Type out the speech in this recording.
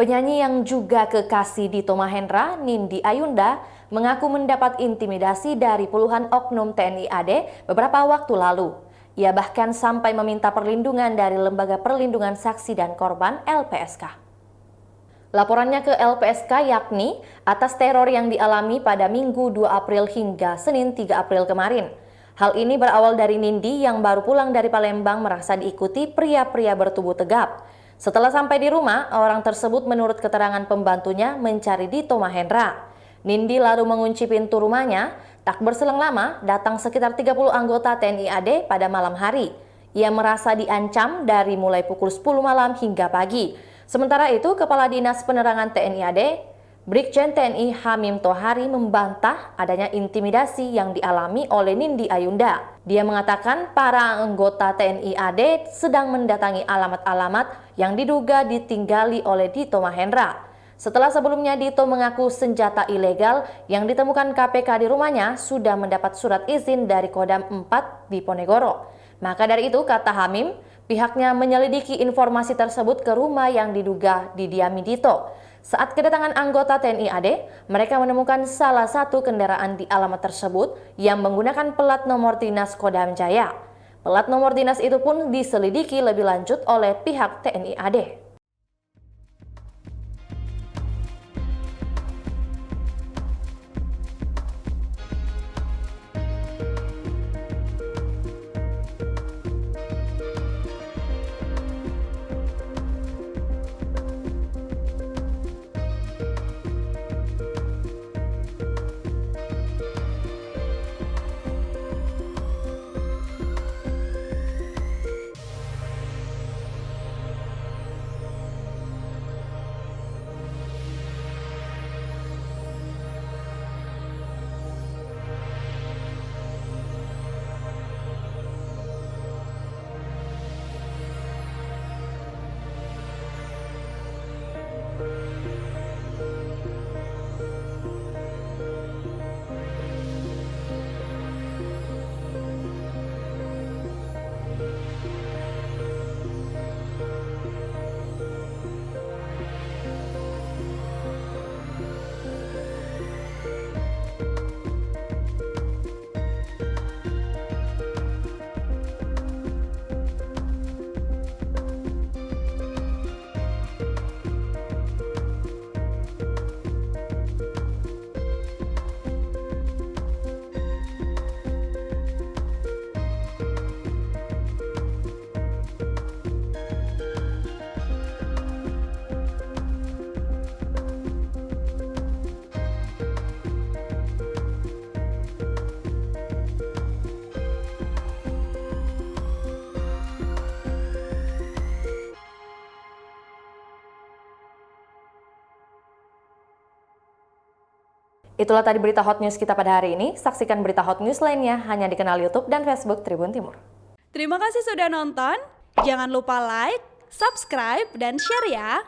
Penyanyi yang juga kekasih Dito Mahendra, Nindi Ayunda, mengaku mendapat intimidasi dari puluhan oknum TNI AD beberapa waktu lalu. Ia bahkan sampai meminta perlindungan dari Lembaga Perlindungan Saksi dan Korban (LPSK). Laporannya ke LPSK yakni atas teror yang dialami pada Minggu 2 April hingga Senin 3 April kemarin. Hal ini berawal dari Nindi yang baru pulang dari Palembang merasa diikuti pria-pria bertubuh tegap. Setelah sampai di rumah, orang tersebut menurut keterangan pembantunya mencari Dito Mahendra. Nindi lalu mengunci pintu rumahnya. Tak berselang lama, datang sekitar 30 anggota TNI AD pada malam hari. Ia merasa diancam dari mulai pukul 10 malam hingga pagi. Sementara itu, Kepala Dinas Penerangan TNI AD, Brigjen TNI Hamim Tohari membantah adanya intimidasi yang dialami oleh Nindi Ayunda. Dia mengatakan para anggota TNI AD sedang mendatangi alamat-alamat yang diduga ditinggali oleh Dito Mahendra. Setelah sebelumnya Dito mengaku senjata ilegal yang ditemukan KPK di rumahnya sudah mendapat surat izin dari Kodam 4 di Ponegoro. Maka dari itu, kata Hamim, pihaknya menyelidiki informasi tersebut ke rumah yang diduga didiami Dito. Saat kedatangan anggota TNI AD, mereka menemukan salah satu kendaraan di alamat tersebut yang menggunakan plat nomor dinas Kodam Jaya. Plat nomor dinas itu pun diselidiki lebih lanjut oleh pihak TNI AD. Itulah tadi berita hot news kita pada hari ini. Saksikan berita hot news lainnya hanya di kanal YouTube dan Facebook Tribun Timur. Terima kasih sudah nonton. Jangan lupa like, subscribe, dan share ya.